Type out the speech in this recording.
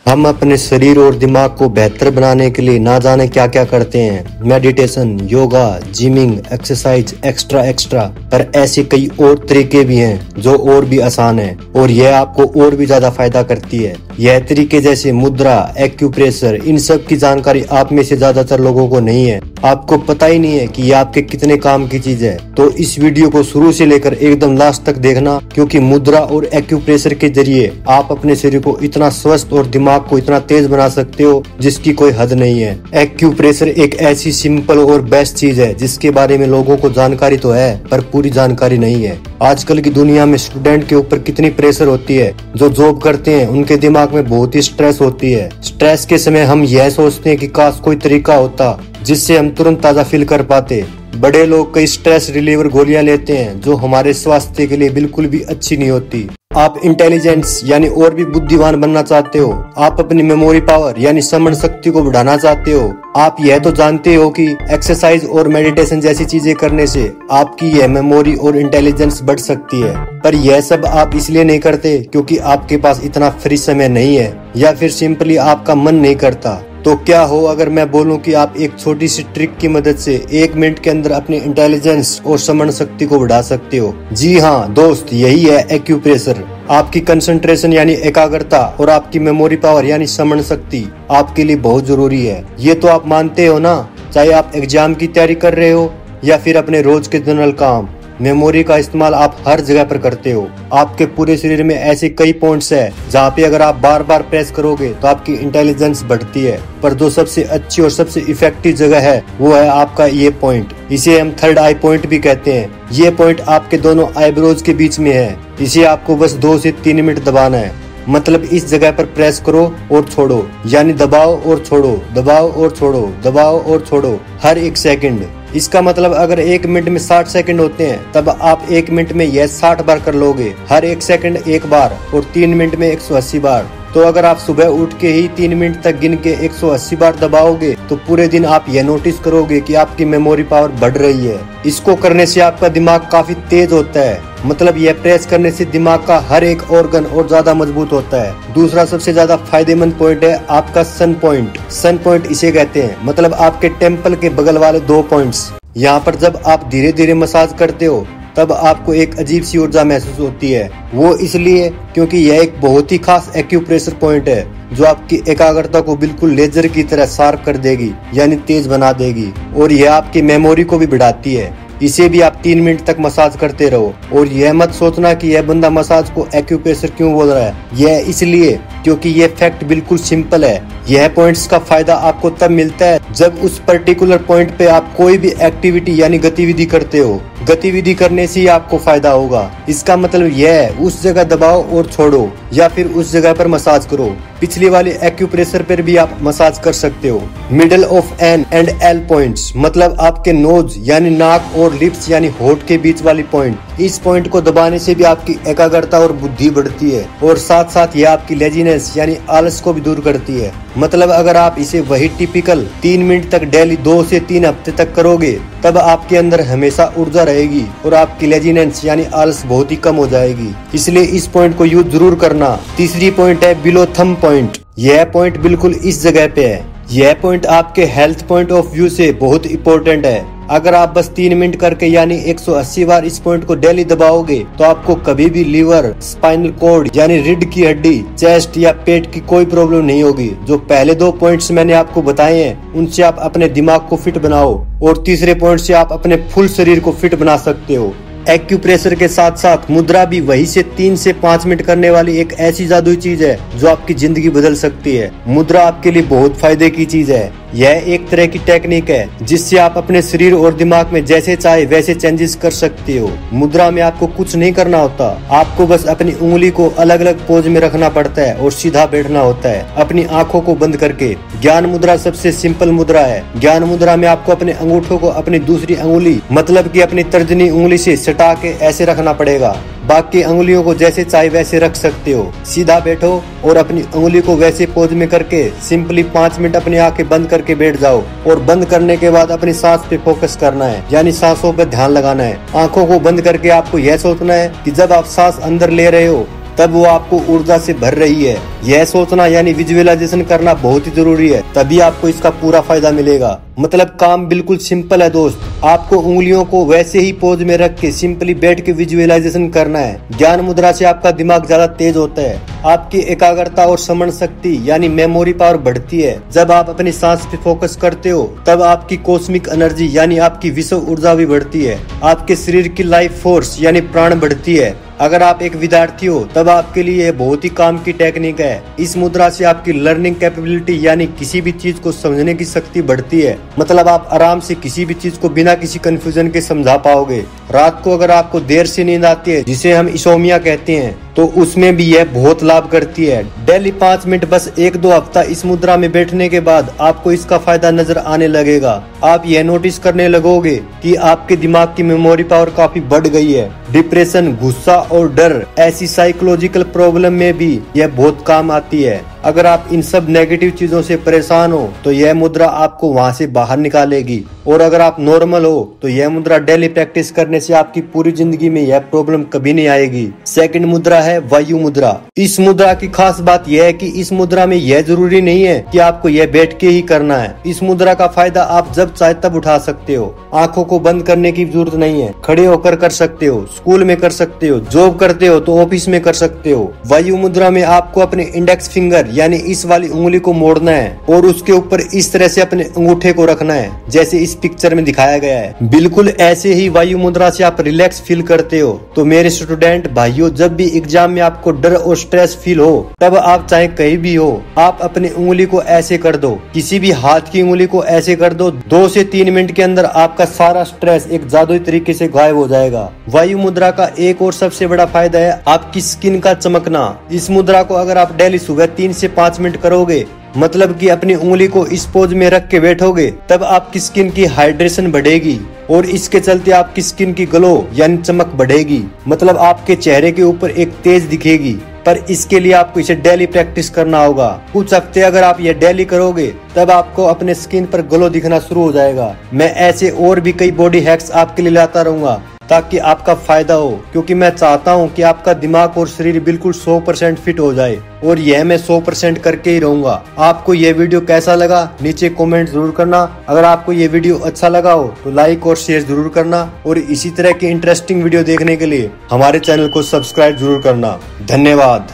हम अपने शरीर और दिमाग को बेहतर बनाने के लिए ना जाने क्या क्या करते हैं। Meditation, yoga, gymming, exercise, extra. पर ऐसे कई और तरीके भी हैं जो और भी आसान है और यह आपको और भी ज्यादा फायदा करती है। यह तरीके जैसे मुद्रा, एक्यूप्रेशर, इन सब की जानकारी आप में से ज्यादातर लोगों को नहीं है। आपको पता ही नहीं है कि ये आपके कितने काम की चीज है। तो इस वीडियो को शुरू से लेकर एकदम लास्ट तक देखना, क्योंकि मुद्रा और एक्यूप्रेशर के जरिए आप अपने शरीर को इतना स्वस्थ और दिमाग को इतना तेज बना सकते हो जिसकी कोई हद नहीं है। एक्यूप्रेशर एक ऐसी सिंपल और बेस्ट चीज है जिसके बारे में लोगों को जानकारी तो है पर पूरी जानकारी नहीं है। आजकल की दुनिया में स्टूडेंट के ऊपर कितनी प्रेशर होती है, जो जॉब करते हैं उनके दिमाग में बहुत ही स्ट्रेस होती है। स्ट्रेस के समय हम यह सोचते हैं कि काश कोई तरीका होता जिससे हम तुरंत ताजा फील कर पाते। बड़े लोग कई स्ट्रेस रिलीवर गोलियां लेते हैं जो हमारे स्वास्थ्य के लिए बिल्कुल भी अच्छी नहीं होती। आप इंटेलिजेंस यानी और भी बुद्धिमान बनना चाहते हो, आप अपनी मेमोरी पावर यानी स्मरण शक्ति को बढ़ाना चाहते हो। आप यह तो जानते हो कि एक्सरसाइज और मेडिटेशन जैसी चीजें करने से आपकी यह मेमोरी और इंटेलिजेंस बढ़ सकती है, पर यह सब आप इसलिए नहीं करते क्योंकि आपके पास इतना फ्री समय नहीं है या फिर सिंपली आपका मन नहीं करता। तो क्या हो अगर मैं बोलूं कि आप एक छोटी सी ट्रिक की मदद से 1 मिनट के अंदर अपनी इंटेलिजेंस और स्मरण शक्ति को बढ़ा सकते हो। जी हाँ दोस्त, यही है एक्यूप्रेशर। आपकी कंसंट्रेशन यानी एकाग्रता और आपकी मेमोरी पावर यानी स्मरण शक्ति आपके लिए बहुत जरूरी है। ये तो आप मानते हो ना, चाहे आप एग्जाम की तैयारी कर रहे हो या फिर अपने रोज के जनरल काम। मेमोरी का इस्तेमाल आप हर जगह पर करते हो। आपके पूरे शरीर में ऐसे कई पॉइंट्स है जहाँ पे अगर आप बार बार प्रेस करोगे तो आपकी इंटेलिजेंस बढ़ती है, पर जो सबसे अच्छी और सबसे इफेक्टिव जगह है वो है आपका ये पॉइंट। इसे हम थर्ड आई पॉइंट भी कहते हैं। ये पॉइंट आपके दोनों आईब्रोज के बीच में है। इसे आपको बस 2 से 3 मिनट दबाना है। मतलब इस जगह पर प्रेस करो और छोड़ो, यानी दबाओ और छोड़ो, दबाओ और छोड़ो, दबाओ और छोड़ो हर 1 सेकंड। इसका मतलब अगर 1 मिनट में 60 सेकंड होते हैं तब आप 1 मिनट में यह 60 बार कर लोगे, हर 1 सेकंड 1 बार, और 3 मिनट में 180 बार। तो अगर आप सुबह उठ के ही 3 मिनट तक गिन के 180 बार दबाओगे तो पूरे दिन आप यह नोटिस करोगे कि आपकी मेमोरी पावर बढ़ रही है। इसको करने से आपका दिमाग काफी तेज होता है। मतलब यह प्रेस करने से दिमाग का हर एक ऑर्गन और ज्यादा मजबूत होता है। दूसरा सबसे ज्यादा फायदेमंद पॉइंट है आपका सन पॉइंट। सन पॉइंट इसे कहते हैं, मतलब आपके टेम्पल के बगल वाले 2 पॉइंट्स। यहाँ पर जब आप धीरे धीरे मसाज करते हो तब आपको एक अजीब सी ऊर्जा महसूस होती है। वो इसलिए क्योंकि यह एक बहुत ही खास एक्यूप्रेशर पॉइंट है जो आपकी एकाग्रता को बिल्कुल लेजर की तरह शार्प कर देगी, यानी तेज बना देगी, और यह आपकी मेमोरी को भी बढ़ाती है। इसे भी आप 3 मिनट तक मसाज करते रहो। और यह मत सोचना कि यह बंदा मसाज को एक्यूप्रेशर क्यों बोल रहा है, यह इसलिए क्योंकि यह फैक्ट बिल्कुल सिंपल है। यह पॉइंट्स का फायदा आपको तब मिलता है जब उस पर्टिकुलर पॉइंट पे आप कोई भी एक्टिविटी यानी गतिविधि करते हो। गतिविधि करने से ही आपको फायदा होगा। इसका मतलब यह है उस जगह दबाओ और छोड़ो या फिर उस जगह पर मसाज करो। पिछली वाली एक्यूप्रेशर पर भी आप मसाज कर सकते हो। Middle of n and l points, मतलब आपके नोज यानी नाक और लिप्स यानी होठ के बीच वाली पॉइंट। इस पॉइंट को दबाने से भी आपकी एकाग्रता और बुद्धि बढ़ती है और साथ साथ यह आपकी लेजीनेस यानी आलस को भी दूर करती है। मतलब अगर आप इसे वही टिपिकल 3 मिनट तक डेली 2 से 3 हफ्ते तक करोगे तब आपके अंदर हमेशा ऊर्जा रहेगी और आपकी लेजीनेस यानी आलस बहुत ही कम हो जाएगी। इसलिए इस पॉइंट को यूज जरूर करना। तीसरी पॉइंट है बिलो थंब पॉइंट। यह पॉइंट बिल्कुल इस जगह पे है। यह पॉइंट आपके हेल्थ पॉइंट ऑफ व्यू से बहुत इंपॉर्टेंट है। अगर आप बस 3 मिनट करके यानी 180 बार इस पॉइंट को डेली दबाओगे तो आपको कभी भी लीवर, स्पाइनल कॉर्ड यानी रीढ़ की हड्डी, चेस्ट या पेट की कोई प्रॉब्लम नहीं होगी। जो पहले 2 पॉइंट्स मैंने आपको बताए हैं उनसे आप अपने दिमाग को फिट बनाओ और तीसरे पॉइंट से आप अपने फुल शरीर को फिट बना सकते हो। एक्यूप्रेशर के साथ साथ मुद्रा भी वही से 3 से 5 मिनट करने वाली एक ऐसी जादुई चीज है जो आपकी जिंदगी बदल सकती है। मुद्रा आपके लिए बहुत फायदे की चीज है। यह एक तरह की टेक्निक है जिससे आप अपने शरीर और दिमाग में जैसे चाहे वैसे चेंजेस कर सकते हो। मुद्रा में आपको कुछ नहीं करना होता, आपको बस अपनी उंगली को अलग अलग पोज में रखना पड़ता है और सीधा बैठना होता है अपनी आंखों को बंद करके। ज्ञान मुद्रा सबसे सिंपल मुद्रा है। ज्ञान मुद्रा में आपको अपने अंगूठों को अपनी दूसरी अंगुली मतलब कि अपनी तर्जनी उंगली से सटा के ऐसे रखना पड़ेगा। बाकी अंगुलियों को जैसे चाहे वैसे रख सकते हो। सीधा बैठो और अपनी अंगुली को वैसे पोज में करके सिंपली 5 मिनट अपनी आंखें बंद करके बैठ जाओ और बंद करने के बाद अपनी सांस पे फोकस करना है, यानी सांसों पे ध्यान लगाना है। आंखों को बंद करके आपको यह सोचना है कि जब आप सांस अंदर ले रहे हो तब वो आपको ऊर्जा से भर रही है। यह सोचना यानी विजुअलाइजेशन करना बहुत ही जरूरी है, तभी आपको इसका पूरा फायदा मिलेगा। मतलब काम बिल्कुल सिंपल है दोस्त, आपको उंगलियों को वैसे ही पोज में रख के सिंपली बैठ के विजुअलाइजेशन करना है। ज्ञान मुद्रा से आपका दिमाग ज्यादा तेज होता है, आपकी एकाग्रता और स्मरण शक्ति यानी मेमोरी पावर बढ़ती है। जब आप अपनी सांस पे फोकस करते हो तब आपकी कॉस्मिक एनर्जी यानी आपकी विश्व ऊर्जा भी बढ़ती है। आपके शरीर की लाइफ फोर्स यानी प्राण बढ़ती है। अगर आप एक विद्यार्थी हो तब आपके लिए यह बहुत ही काम की टेक्निक है। इस मुद्रा से आपकी लर्निंग कैपेबिलिटी यानी किसी भी चीज को समझने की शक्ति बढ़ती है। मतलब आप आराम से किसी भी चीज को बिना किसी कंफ्यूजन के समझा पाओगे। रात को अगर आपको देर से नींद आती है जिसे हम इंसोम्निया कहते हैं तो उसमें भी यह बहुत लाभ करती है। डेली 5 मिनट बस 1-2 हफ्ता इस मुद्रा में बैठने के बाद आपको इसका फायदा नजर आने लगेगा। आप यह नोटिस करने लगोगे कि आपके दिमाग की मेमोरी पावर काफी बढ़ गई है। डिप्रेशन, गुस्सा और डर ऐसी साइकोलॉजिकल प्रॉब्लम में भी यह बहुत काम आती है। अगर आप इन सब नेगेटिव चीजों से परेशान हो तो यह मुद्रा आपको वहां से बाहर निकालेगी। और अगर आप नॉर्मल हो तो यह मुद्रा डेली प्रैक्टिस करने से आपकी पूरी जिंदगी में यह प्रॉब्लम कभी नहीं आएगी। सेकंड मुद्रा है वायु मुद्रा। इस मुद्रा की खास बात यह है कि इस मुद्रा में यह जरूरी नहीं है कि आपको यह बैठ के ही करना है। इस मुद्रा का फायदा आप जब चाहे तब उठा सकते हो। आंखों को बंद करने की जरूरत नहीं है, खड़े होकर कर सकते हो, स्कूल में कर सकते हो, जॉब करते हो तो ऑफिस में कर सकते हो। वायु मुद्रा में आपको अपने इंडेक्स फिंगर यानी इस वाली उंगली को मोड़ना है और उसके ऊपर इस तरह से अपने अंगूठे को रखना है जैसे इस पिक्चर में दिखाया गया है। बिल्कुल ऐसे ही वायु मुद्रा से आप रिलैक्स फील करते हो। तो मेरे स्टूडेंट भाइयों, जब भी एग्जाम में आपको डर और स्ट्रेस फील हो तब आप चाहे कहीं भी हो, आप अपनी उंगली को ऐसे कर दो, किसी भी हाथ की उंगली को ऐसे कर दो। 2 से 3 मिनट के अंदर आपका सारा स्ट्रेस एक जादुई तरीके से गायब हो जाएगा। वायु मुद्रा का एक और सबसे बड़ा फायदा है आपकी स्किन का चमकना। इस मुद्रा को अगर आप डेली सुबह 3 से 5 मिनट करोगे, मतलब कि अपनी उंगली को इस पोज में रख के बैठोगे, तब आपकी स्किन की हाइड्रेशन बढ़ेगी और इसके चलते आपकी स्किन की ग्लो यानी चमक बढ़ेगी। मतलब आपके चेहरे के ऊपर एक तेज दिखेगी। पर इसके लिए आपको इसे डेली प्रैक्टिस करना होगा। कुछ हफ्ते अगर आप ये डेली करोगे तब आपको अपने स्किन पर ग्लो दिखना शुरू हो जाएगा। मैं ऐसे और भी कई बॉडी हैक्स आपके लिए लाता रहूंगा ताकि आपका फायदा हो, क्योंकि मैं चाहता हूं कि आपका दिमाग और शरीर बिल्कुल 100% फिट हो जाए और यह मैं 100% करके ही रहूंगा। आपको यह वीडियो कैसा लगा नीचे कमेंट जरूर करना। अगर आपको यह वीडियो अच्छा लगा हो तो लाइक और शेयर जरूर करना और इसी तरह की इंटरेस्टिंग वीडियो देखने के लिए हमारे चैनल को सब्सक्राइब जरूर करना। धन्यवाद।